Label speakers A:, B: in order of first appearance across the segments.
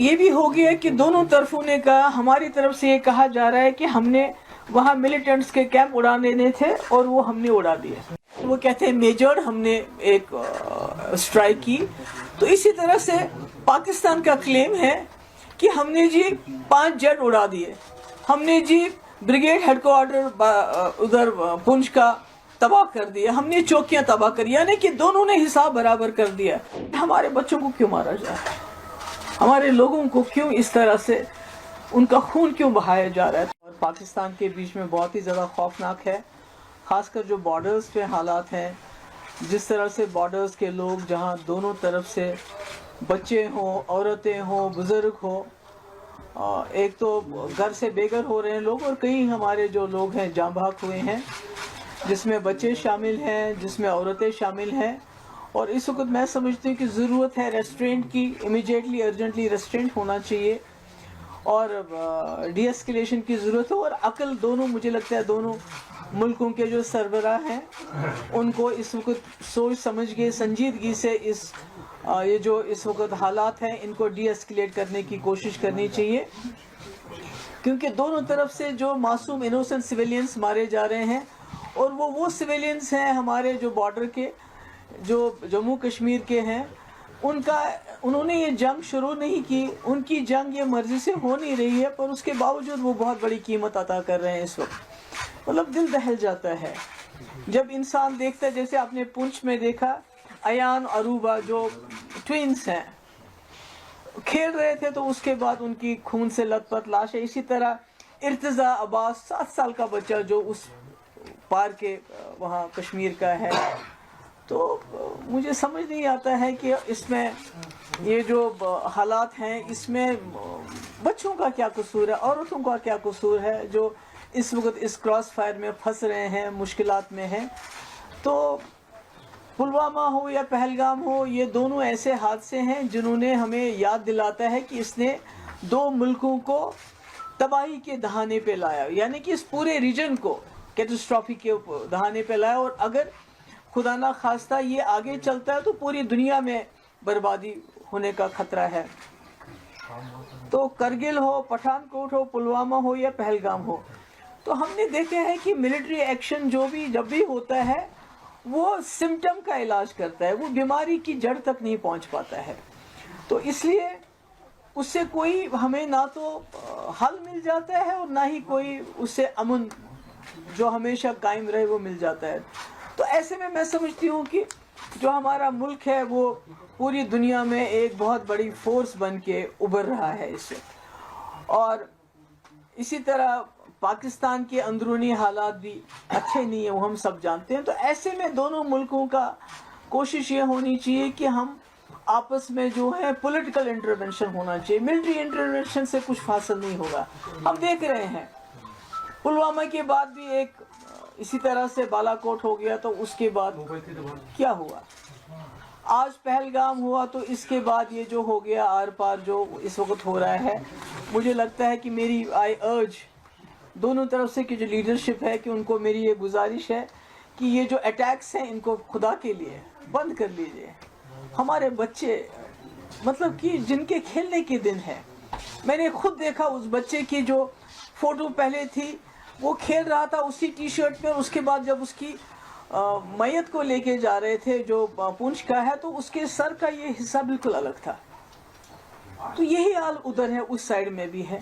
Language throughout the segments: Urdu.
A: یہ بھی ہو گیا کہ دونوں طرفوں نے کہا, ہماری طرف سے یہ کہا جا رہا ہے کہ ہم نے وہاں ملیٹنٹس کے کیمپ اڑانے دینے تھے اور وہ ہم نے اڑا دیے. وہ کہتے ہیں میجر ہم نے ایک اسٹرائک کی. تو اسی طرح سے پاکستان کا کلیم ہے کہ ہم نے جی 5 جیٹ اڑا دیے, ہم نے جی بریگیڈ ہیڈ کوارٹر ادھر پنچ کا تباہ کر دیا, ہم نے چوکیاں تباہ کری, یعنی کہ دونوں نے حساب برابر کر دیا. ہمارے بچوں کو کیوں مارا جا رہا ہے, ہمارے لوگوں کو کیوں اس طرح سے ان کا خون کیوں بہایا جا رہا ہے. اور پاکستان کے بیچ میں بہت ہی زیادہ خوفناک ہے, خاص کر جو بارڈرز پہ حالات ہیں, جس طرح سے بارڈرز کے لوگ جہاں دونوں طرف سے بچے ہوں, عورتیں ہوں, بزرگ ہوں, ایک تو گھر سے بے گھر ہو رہے ہیں لوگ, اور کئی ہمارے جو لوگ ہیں جاں بحق ہوئے ہیں, جس میں بچے شامل ہیں, جس میں عورتیں شامل ہیں. اور اس وقت میں سمجھتی ہوں کہ ضرورت ہے ریسٹرینٹ کی, امیڈیٹلی ارجنٹلی ریسٹرینٹ ہونا چاہیے, اور ڈی ایسکیلیشن کی ضرورت ہے. اور عقل دونوں, مجھے لگتا ہے دونوں ملکوں کے جو سربراہ ہیں ان کو اس وقت سوچ سمجھ کے سنجیدگی سے یہ جو اس وقت حالات ہیں ان کو ڈی ایسکیلیٹ کرنے کی کوشش کرنی چاہیے, کیونکہ دونوں طرف سے جو معصوم انوسنٹ سویلینز مارے جا رہے ہیں, اور وہ سویلینز ہیں ہمارے جو بارڈر کے, جو جموں کشمیر کے ہیں, انہوں نے یہ جنگ شروع نہیں کی, ان کی جنگ یہ مرضی سے ہو نہیں رہی ہے, پر اس کے باوجود وہ بہت بڑی قیمت عطا کر رہے ہیں اس وقت. مطلب دل دہل جاتا ہے جب انسان دیکھتا ہے, جیسے آپ نے پونچھ میں دیکھا ایان عروبہ جو ٹوینز ہیں کھیل رہے تھے, تو اس کے بعد ان کی خون سے لت پت لاش ہے. اسی طرح ارتضا عباس 7 سال کا بچہ جو اس پار کے وہاں کشمیر کا ہے. تو مجھے سمجھ نہیں آتا ہے کہ اس میں یہ جو حالات ہیں اس میں بچوں کا کیا قصور ہے, عورتوں کا کیا قصور ہے, جو اس وقت اس کراس فائر میں پھنس رہے ہیں, مشکلات میں ہیں. تو پلوامہ ہو یا پہلگام ہو, یہ دونوں ایسے حادثے ہیں جنہوں نے ہمیں یاد دلاتا ہے کہ اس نے 2 ملکوں کو تباہی کے دہانے پہ لایا, یعنی کہ اس پورے ریجن کو کیٹاسٹرافی کے دہانے پہ لایا. اور اگر خدا نہ خواستہ یہ آگے چلتا ہے تو پوری دنیا میں بربادی ہونے کا خطرہ ہے. تو کرگل ہو, پٹھان کوٹ ہو, پلوامہ ہو یا پہلگام ہو, تو ہم نے دیکھا ہے کہ ملٹری ایکشن جب بھی ہوتا ہے وہ سمٹم کا علاج کرتا ہے, وہ بیماری کی جڑ تک نہیں پہنچ پاتا ہے. تو اس لیے اس سے کوئی ہمیں نہ تو حل مل جاتا ہے اور نہ ہی کوئی اس سے امن جو ہمیشہ قائم رہے وہ مل جاتا ہے. تو ایسے میں سمجھتی ہوں کہ جو ہمارا ملک ہے وہ پوری دنیا میں ایک بہت بڑی فورس بن کے ابھر رہا ہے اس سے. اور اسی طرح پاکستان کے اندرونی حالات بھی اچھے نہیں ہیں, وہ ہم سب جانتے ہیں. تو ایسے میں دونوں ملکوں کا کوشش یہ ہونی چاہیے کہ ہم آپس میں جو ہے پولیٹیکل انٹرونشن ہونا چاہیے, ملٹری انٹرونشن سے کچھ حاصل نہیں ہوگا. ہم دیکھ رہے ہیں پلوامہ کے بعد بھی ایک اسی طرح سے بالا کوٹ ہو گیا, تو اس کے بعد کیا ہوا, آج پہلگام ہوا, تو اس کے بعد یہ جو ہو گیا آر پار جو اس وقت ہو رہا ہے. مجھے لگتا ہے کہ میری آئی ارج دونوں طرف سے کی جو لیڈرشپ ہے کہ ان کو میری یہ گزارش ہے کہ یہ جو اٹیکس ہیں ان کو خدا کے لیے بند کر لیجئے. ہمارے بچے مطلب کہ جن کے کھیلنے کے دن ہیں, میں نے خود دیکھا اس بچے کی جو فوٹو پہلے تھی وہ کھیل رہا تھا اسی ٹی شرٹ میں, اس کے بعد جب اس کی میت کو لے کے جا رہے تھے جو پونچھ کا ہے, تو اس کے سر کا یہ حصہ بالکل الگ تھا. تو یہی حال ادھر ہے, اس سائڈ میں بھی ہے.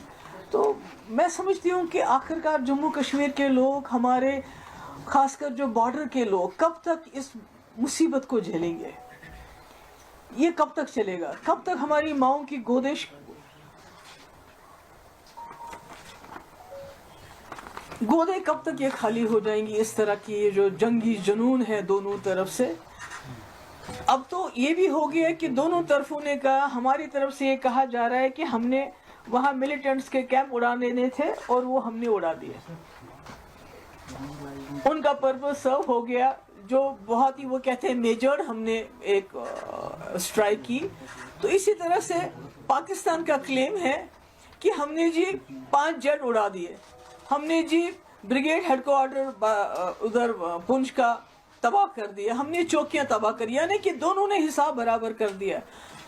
A: تو میں سمجھتی ہوں کہ آخرکار جموں کشمیر کے لوگ, ہمارے خاص کر جو بارڈر کے لوگ, کب تک اس مصیبت کو جھیلیں گے, یہ کب تک چلے گا, کب تک ہماری ماؤں کی گودیں کب تک یہ خالی ہو جائیں گی. اس طرح کی یہ جو جنگی جنون ہے دونوں طرف سے. اب تو یہ بھی ہو گیا کہ دونوں طرفوں نے کہا, ہماری طرف سے یہ کہا جا رہا ہے کہ ہم نے وہاں ملیٹنٹس کے کیمپ اڑانے دینے تھے اور وہ ہم نے اڑا دیے. ان کا پرپس سرو ہو گیا, جو بہت ہی وہ کہتے ہیں میجر ہم نے ایک اسٹرائک کی. تو اسی طرح سے پاکستان کا کلیم ہے کہ ہم نے جی 5 جیٹ اڑا دیے, ہم نے جی بریگیڈ ہیڈ کوارٹر ادھر پنچ کا تباہ کر دیا, ہم نے چوکیاں تباہ کری, یعنی کہ دونوں نے حساب برابر کر دیا.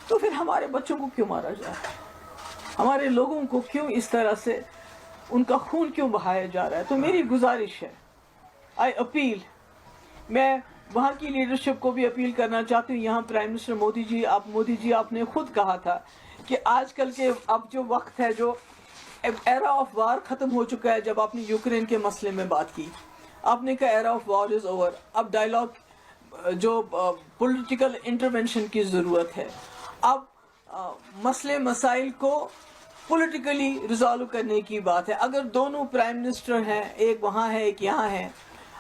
A: تو پھر ہمارے بچوں کو کیوں مارا جا رہا ہے, ہمارے لوگوں کو کیوں اس طرح سے ان کا خون کیوں بہایا جا رہا ہے. تو میری گزارش ہے, آئی اپیل, میں وہاں کی لیڈرشپ کو بھی اپیل کرنا چاہتی ہوں. یہاں پرائم منسٹر مودی جی آپ نے خود کہا تھا کہ آج کل کے اب جو وقت ہے, جو ایرا آف وار ختم ہو چکا ہے. جب آپ نے یوکرین کے مسئلے میں بات کی, آپ نے کہا era of war is over, اب ڈائلاگ جو پولیٹیکل انٹرونشن کی ضرورت ہے. اب مسئلے مسائل کو پولیٹیکلی ریزالو کرنے کی بات ہے. اگر دونوں پرائم منسٹر ہیں, ایک وہاں ہے ایک یہاں ہے,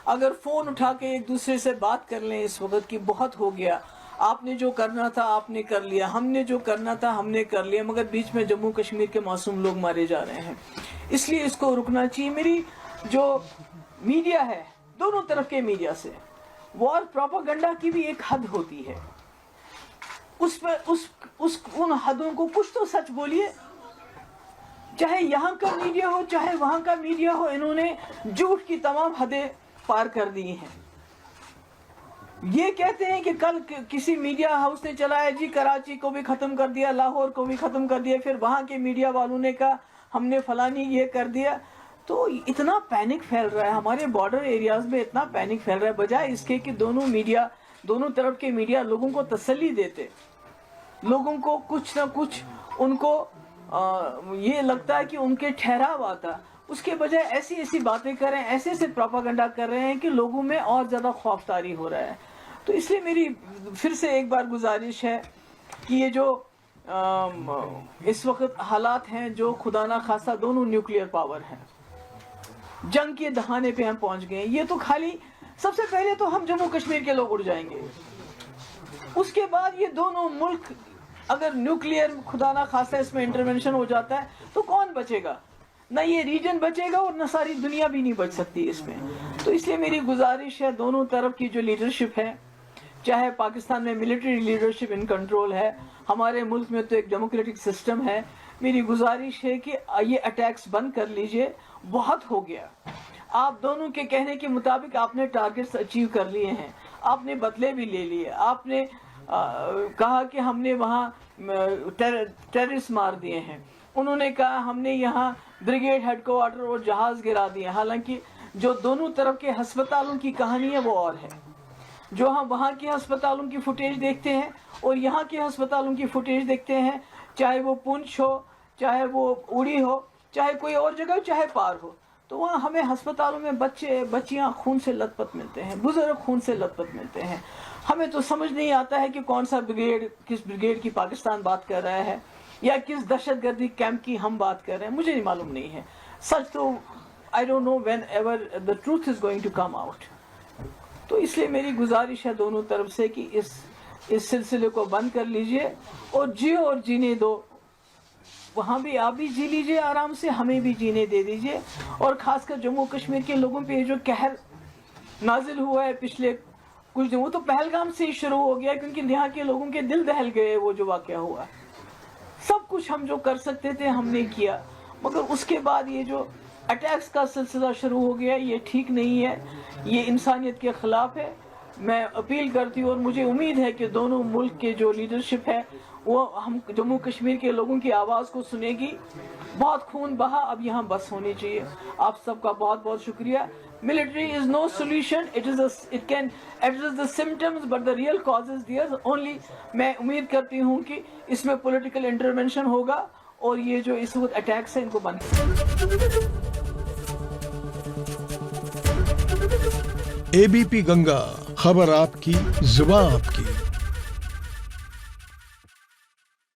A: اگر فون اٹھا کے ایک دوسرے سے بات کر لیں اس وقت کی بہت ہو گیا. آپ نے جو کرنا تھا آپ نے کر لیا, ہم نے جو کرنا تھا ہم نے کر لیا, مگر بیچ میں جموں کشمیر کے معصوم لوگ مارے جا رہے ہیں. اس لیے اس کو رکنا چاہیے. میری جو میڈیا ہے, دونوں طرف کے میڈیا سے وار پروپاگنڈا کی بھی ایک حد ہوتی ہے. اس پہ ان حدوں کو کچھ تو سچ بولیے. چاہے یہاں کا میڈیا ہو چاہے وہاں کا میڈیا ہو, انہوں نے جھوٹ کی تمام حدیں پار کر دی ہیں. یہ کہتے ہیں کہ کل کسی میڈیا ہاؤس نے چلایا جی کراچی کو بھی ختم کر دیا, لاہور کو بھی ختم کر دیا, پھر وہاں کے میڈیا والوں نے کہا ہم نے فلانی یہ کر دیا. تو اتنا پینک پھیل رہا ہے ہمارے بارڈر ایریاز میں, اتنا پینک پھیل رہا ہے, بجائے اس کے کہ دونوں طرف کے میڈیا لوگوں کو تسلی دیتے, لوگوں کو کچھ نہ کچھ ان کو یہ لگتا ہے کہ ان کے ٹھہراو آتا. اس کے بجائے ایسی باتیں کر رہے ہیں, ایسے پروپاگنڈا کر رہے ہیں کہ لوگوں میں اور زیادہ خوف طاری ہو رہا ہے. تو اس لیے میری پھر سے ایک بار گزارش ہے کہ یہ جو اس وقت حالات ہیں, جو خدا نہ خواستہ دونوں نیوکلیئر پاور ہیں, جنگ کے دہانے پہ ہم پہنچ گئے ہیں. یہ تو خالی سب سے پہلے تو ہم جموں کشمیر کے لوگ اڑ جائیں گے. اس کے بعد یہ دونوں ملک اگر نیوکلیئر خدا نہ خواستہ اس میں انٹرونشن ہو جاتا ہے تو کون بچے گا؟ نہ یہ ریجن بچے گا اور نہ ساری دنیا بھی نہیں بچ سکتی اس میں. تو اس لیے میری گزارش ہے دونوں طرف کی جو لیڈرشپ ہے, چاہے پاکستان میں ملٹری لیڈرشپ ان کنٹرول ہے, ہمارے ملک میں تو ایک ڈیموکریٹک سسٹم ہے, میری گزارش ہے کہ یہ اٹیکس بند کر لیجئے. بہت ہو گیا. آپ دونوں کے کہنے کے مطابق آپ نے ٹارگٹس اچیو کر لیے ہیں, آپ نے بدلے بھی لے لیے. آپ نے کہا کہ ہم نے وہاں ٹیررسٹ مار دیے ہیں, انہوں نے کہا ہم نے یہاں بریگیڈ ہیڈ کوارٹر اور جہاز گرا دیے. حالانکہ جو دونوں طرف کے ہسپتالوں کی کہانی ہے وہ اور ہے. جو ہم وہاں کے ہسپتالوں کی فوٹیج دیکھتے ہیں اور یہاں کے ہسپتالوں کی فوٹیج دیکھتے ہیں, چاہے وہ پونچھ ہو, چاہے وہ اڑی ہو, چاہے کوئی اور جگہ ہو, چاہے پار ہو, تو وہاں ہمیں ہسپتالوں میں بچیاں خون سے لت پت ملتے ہیں, بزرگ خون سے لت پت ملتے ہیں. ہمیں تو سمجھ نہیں آتا ہے کہ کون سا بریگیڈ, کس بریگیڈ کی پاکستان بات کر رہا ہے یا کس دہشت گردی کیمپ کی ہم بات کر رہے ہیں. مجھے نہیں معلوم نہیں ہے سچ تو. I don't know whenever the truth is going to come out. تو اس لیے میری گزارش ہے دونوں طرف سے کہ اس سلسلے کو بند کر لیجئے اور جیو اور جینے دو. وہاں بھی آپ بھی جی لیجئے آرام سے, ہمیں بھی جینے دے دیجئے. اور خاص کر جموں کشمیر کے لوگوں پہ جو قہر نازل ہوا ہے پچھلے کچھ دن, وہ تو پہلگام سے ہی شروع ہو گیا, کیونکہ یہاں کے لوگوں کے دل دہل گئے. وہ جو واقعہ ہوا, سب کچھ ہم جو کر سکتے تھے ہم نے کیا, مگر اس کے بعد یہ جو اٹیکس کا سلسلہ شروع ہو گیا, یہ ٹھیک نہیں ہے, یہ انسانیت کے خلاف ہے. میں اپیل کرتی ہوں اور مجھے امید ہے کہ دونوں ملک کے جو لیڈرشپ ہے وہ ہم جموں کشمیر کے لوگوں کی آواز کو سنے گی. بہت خون بہا, اب یہاں بس ہونی چاہیے. آپ سب کا بہت بہت شکریہ. Military is no solution. It is the symptoms, but the real cause is there. Only میں امید کرتی ہوں کہ اس میں پولیٹیکل انٹرونشن ہوگا اور یہ جو اس وقت اٹیکس ہیں ان کو بند.
B: ABP گنگا, خبر آپ کی, زبان آپ کی.